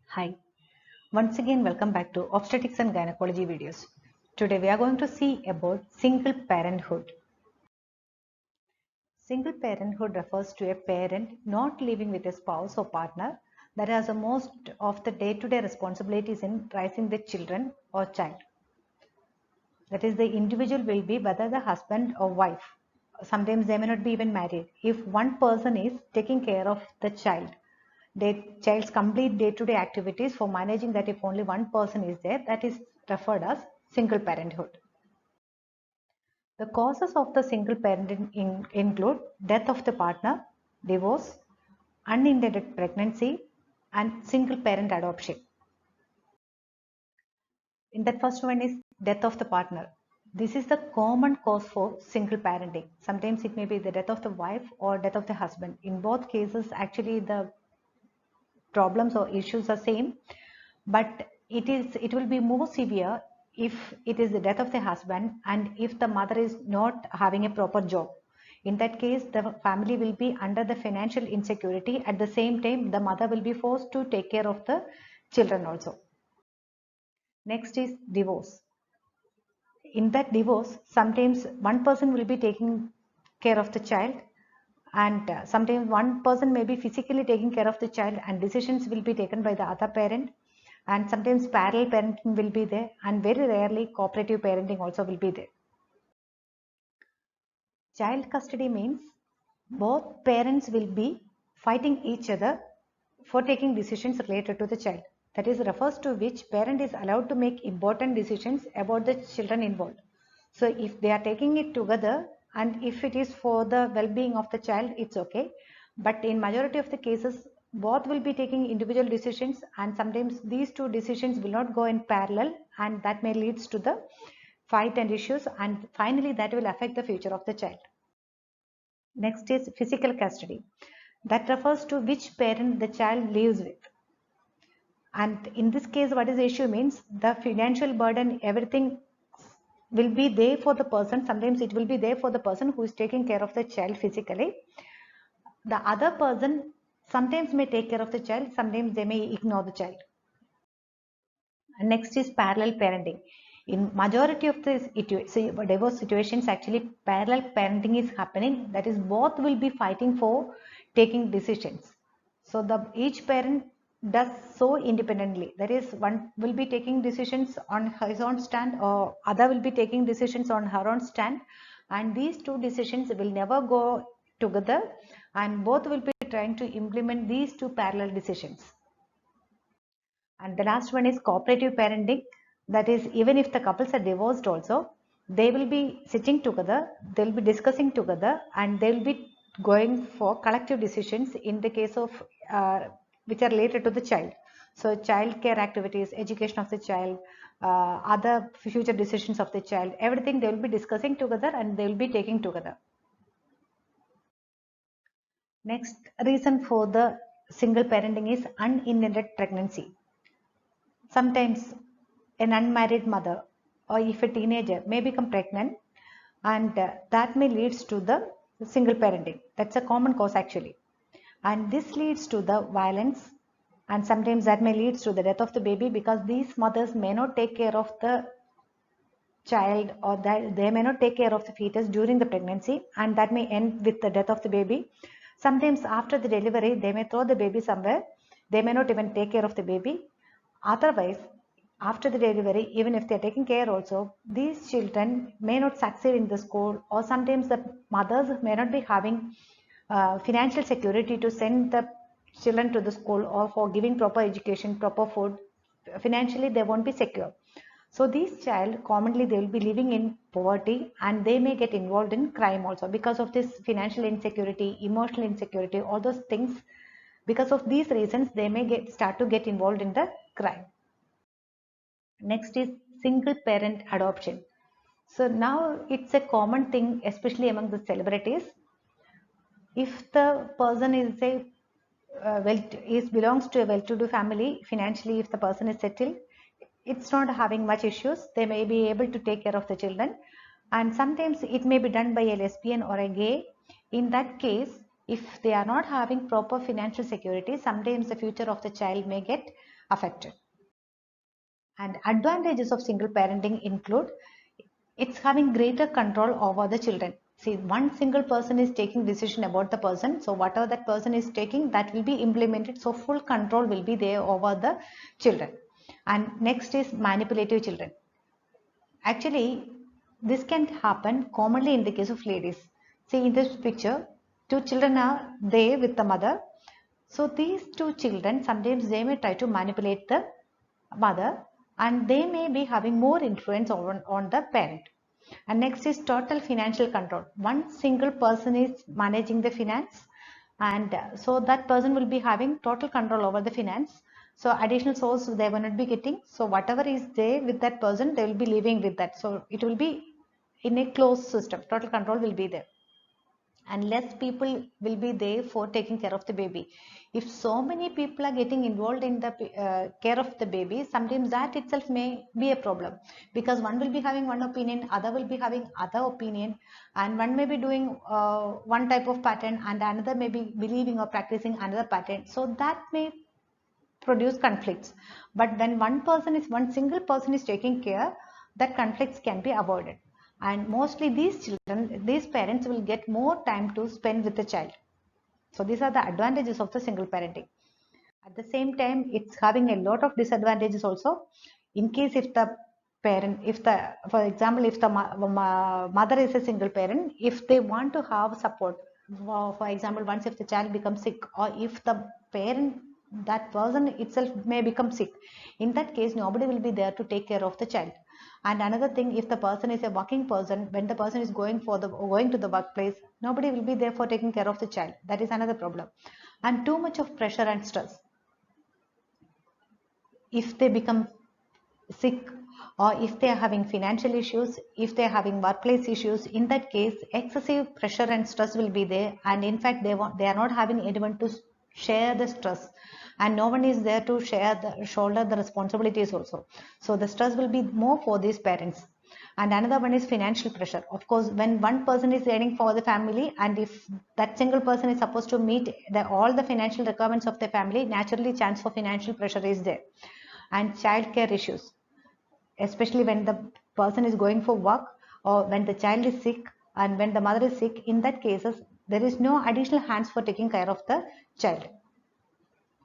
Hi, once again welcome back to Obstetrics and Gynecology videos. Today we are going to see about single parenthood. Single parenthood refers to a parent not living with a spouse or partner that has the most of the day-to-day responsibilities in raising the children or child. That is, the individual will be whether the husband or wife. Sometimes they may not be even married. If one person is taking care of the child, the child's complete day-to-day activities for managing that, if only one person is there, that is referred as single parenthood. The causes of the single parenting include death of the partner, divorce, unintended pregnancy, and single parent adoption. In that first one is death of the partner. This is the common cause for single parenting. Sometimes it may be the death of the wife or death of the husband. In both cases, actually the problems or issues are same, but it will be more severe if it is the death of the husband and if the mother is not having a proper job. In that case, the family will be under the financial insecurity. At the same time, the mother will be forced to take care of the children also. Next is divorce. In that divorce, sometimes one person will be taking care of the child, and sometimes one person may be physically taking care of the child and decisions will be taken by the other parent, and sometimes parallel parenting will be there, and very rarely cooperative parenting also will be there. Child custody means both parents will be fighting each other for taking decisions related to the child. That is refers to which parent is allowed to make important decisions about the children involved. So if they are taking it together and if it is for the well-being of the child, it's okay. But in majority of the cases, both will be taking individual decisions, and sometimes these two decisions will not go in parallel, and that may leads to the fight and issues, and finally that will affect the future of the child. Next is physical custody. That refers to which parent the child lives with. And in this case, what is the issue means the financial burden, everything will be there for the person. Sometimes it will be there for the person who is taking care of the child physically. The other person sometimes may take care of the child, sometimes they may ignore the child. And next is parallel parenting. In majority of the divorce situations, actually parallel parenting is happening. That is, both will be fighting for taking decisions. So each parent does so independently. That is, one will be taking decisions on his own stand, or other will be taking decisions on her own stand, and these two decisions will never go together, and both will be trying to implement these two parallel decisions. And the last one is cooperative parenting. That is, even if the couples are divorced also, they will be sitting together, they'll be discussing together, and they'll be going for collective decisions in the case of which are related to the child. So child care activities, education of the child, other future decisions of the child, everything they will be discussing together and they will be taking together. Next reason for the single parenting is unintended pregnancy. Sometimes an unmarried mother or if a teenager may become pregnant, and that may leads to the single parenting. That's a common cause actually, and this leads to the violence, and sometimes that may leads to the death of the baby because these mothers may not take care of the child, or that they may not take care of the fetus during the pregnancy, and that may end with the death of the baby. Sometimes after the delivery they may throw the baby somewhere, they may not even take care of the baby. Otherwise, after the delivery, even if they are taking care also, these children may not succeed in the school, or sometimes the mothers may not be having financial security to send the children to the school or for giving proper education, proper food. Financially they won't be secure. So these child commonly they will be living in poverty, and they may get involved in crime also because of this financial insecurity, emotional insecurity, all those things. Because of these reasons, they may start to get involved in the crime. Next is single parent adoption. So now it's a common thing, especially among the celebrities. If the person is a belongs to a well-to-do family financially, if the person is settled, it's not having much issues. They may be able to take care of the children, and sometimes it may be done by a lesbian or a gay. In that case, if they are not having proper financial security, sometimes the future of the child may get affected. And advantages of single parenting include it's having greater control over the children. See, one single person is taking decision about the person, so whatever that person is taking, that will be implemented, so full control will be there over the children. And next is manipulative children. Actually, this can happen commonly in the case of ladies. See, in this picture, two children are there with the mother. So these two children, sometimes they may try to manipulate the mother, and they may be having more influence on the parent. And next is total financial control. One single person is managing the finance, and so that person will be having total control over the finance. So additional source they will not be getting. So whatever is there with that person, they will be living with that. So it will be in a closed system. Total control will be there, and less people will be there for taking care of the baby. If so many people are getting involved in the care of the baby, sometimes that itself may be a problem, because one will be having one opinion, other will be having other opinion, and one may be doing one type of pattern and another may be believing or practicing another pattern, so that may produce conflicts. But when one single person is taking care, that conflicts can be avoided. And mostly these parents will get more time to spend with the child. So these are the advantages of the single parenting. At the same time, it's having a lot of disadvantages also. In case if the parent, for example, if the mother is a single parent, if they want to have support, for example, once if the child becomes sick, or if the parent, that person itself may become sick, in that case nobody will be there to take care of the child. And another thing, if the person is a working person, when the person is going to the workplace, nobody will be there for taking care of the child. That is another problem. And too much of pressure and stress. If they become sick, or if they are having financial issues, if they are having workplace issues, in that case excessive pressure and stress will be there, and in fact they are not having anyone to share the stress, and no one is there to shoulder the responsibilities also. So the stress will be more for these parents. And another one is financial pressure. Of course, when one person is earning for the family, and if that single person is supposed to meet all the financial requirements of the family, naturally chance for financial pressure is there. And childcare issues, especially when the person is going for work, or when the child is sick and when the mother is sick, in that cases there is no additional hands for taking care of the child.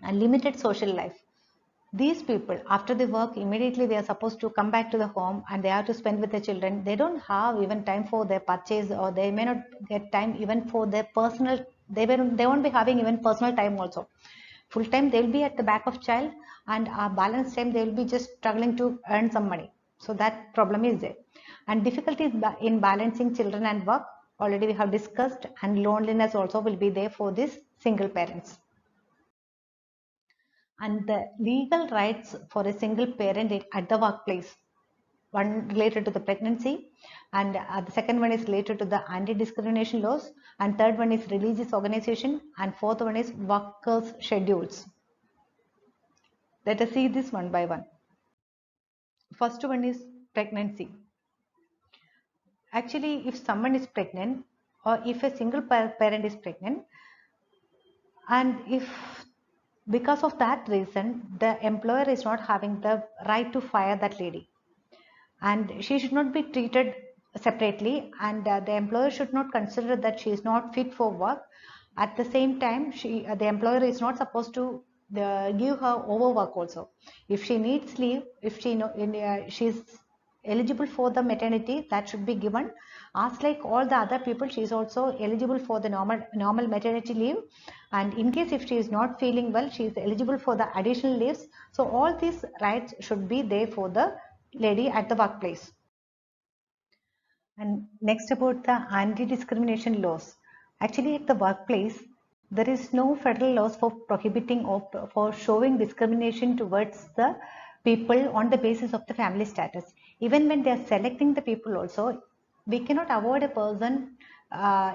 And limited social life. These people, after they work, immediately they are supposed to come back to the home and they have to spend with the children. They don't have even time for their purchase, or they may not get time even for their personal, they won't be having even personal time also. Full time they will be at the back of child, and balance time they will be just struggling to earn some money. So that problem is there. And difficulties in balancing children and work, already we have discussed, and loneliness also will be there for these single parents. And the legal rights for a single parent at the workplace. One related to the pregnancy, and the second one is related to the anti-discrimination laws, and third one is religious organization, and fourth one is workers' schedules. Let us see this one by one. First one is pregnancy. Actually, if someone is pregnant, or if a single parent is pregnant, and if because of that reason the employer is not having the right to fire that lady, and she should not be treated separately, and the employer should not consider that she is not fit for work. At the same time, the employer is not supposed to give her overwork also. If she needs leave, if she is eligible for the maternity, that should be given. As like all the other people, she is also eligible for the normal maternity leave, and in case if she is not feeling well, she is eligible for the additional leaves. So all these rights should be there for the lady at the workplace. And next, about the anti-discrimination laws. Actually, at the workplace, there is no federal laws for prohibiting or for showing discrimination towards the people on the basis of the family status. Even when they are selecting the people also, we cannot avoid a person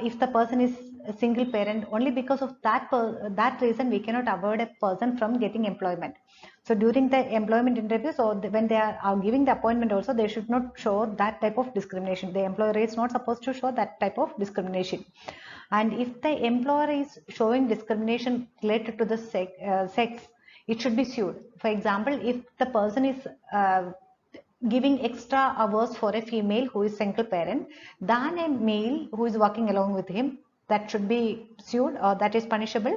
if the person is a single parent. Only because of that reason we cannot avoid a person from getting employment. So during the employment interviews, or when they are giving the appointment also, they should not show that type of discrimination. The employer is not supposed to show that type of discrimination. And if the employer is showing discrimination related to the sex, it should be sued. For example, if the person is giving extra hours for a female who is single parent than a male who is working along with him, that should be sued or that is punishable.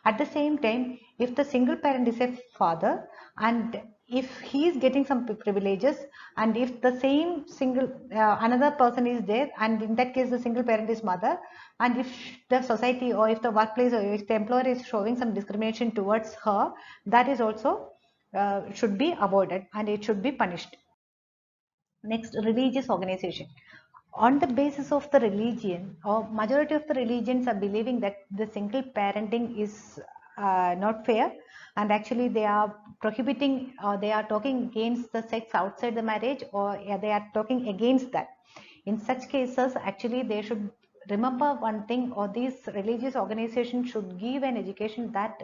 At the same time, if the single parent is a father and if he is getting some privileges, and if the same single another person is there, and in that case the single parent is mother, and if the society or if the workplace or if the employer is showing some discrimination towards her, that is also should be avoided and it should be punished. Next, religious organization. On the basis of the religion, or majority of the religions are believing that the single parenting is not fair, and actually they are prohibiting, they are talking against the sex outside the marriage, or they are talking against that. In such cases, actually they should remember one thing, or these religious organizations should give an education that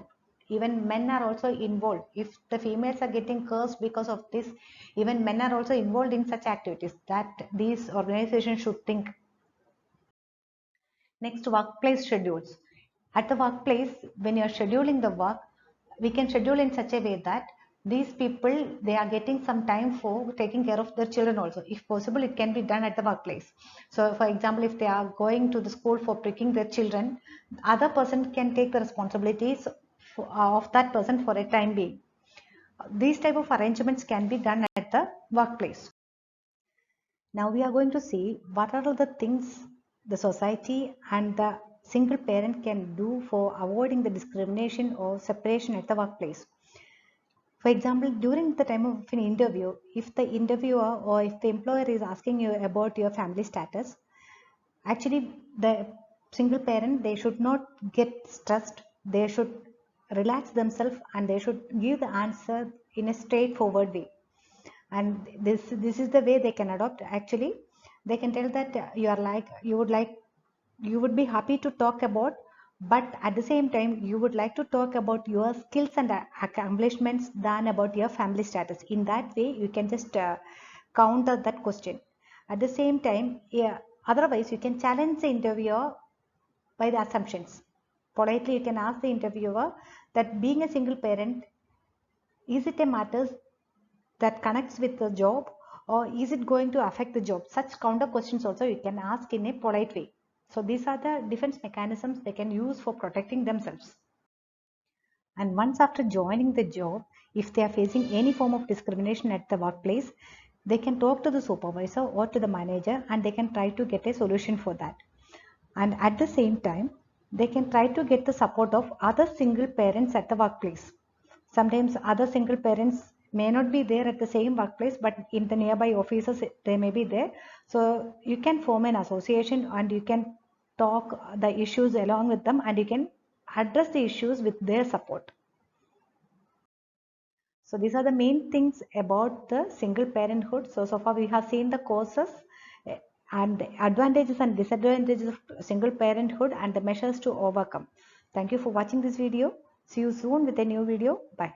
even men are also involved. If the females are getting cursed because of this, even men are also involved in such activities, that these organizations should think. Next, workplace schedules. At the workplace, when you are scheduling the work, we can schedule in such a way that these people, they are getting some time for taking care of their children also. If possible, it can be done at the workplace. So for example, if they are going to the school for picking their children, other person can take the responsibilities of that person for a time being. These type of arrangements can be done at the workplace. Now we are going to see what are all the things the society and the single parent can do for avoiding the discrimination or separation at the workplace. For example, during the time of an interview, if the interviewer or if the employer is asking you about your family status, actually the single parent, they should not get stressed. They should relax themselves and they should give the answer in a straightforward way. And this is the way they can adopt. Actually, they can tell that you are like, you would be happy to talk about, but at the same time you would like to talk about your skills and accomplishments than about your family status. In that way you can just counter that question. At the same time, yeah, otherwise you can challenge the interviewer by the assumptions. Politely you can ask the interviewer that being a single parent, is it a matter that connects with the job, or is it going to affect the job? Such counter questions also you can ask in a polite way. So these are the defense mechanisms they can use for protecting themselves. And once after joining the job, if they are facing any form of discrimination at the workplace, they can talk to the supervisor or to the manager and they can try to get a solution for that. And at the same time, they can try to get the support of other single parents at the workplace. Sometimes other single parents may not be there at the same workplace, but in the nearby offices they may be there. So you can form an association and you can talk the issues along with them and you can address the issues with their support. So these are the main things about the single parenthood. So far we have seen the causes and the advantages and disadvantages of single parenthood and the measures to overcome. Thank you for watching this video. See you soon with a new video. Bye.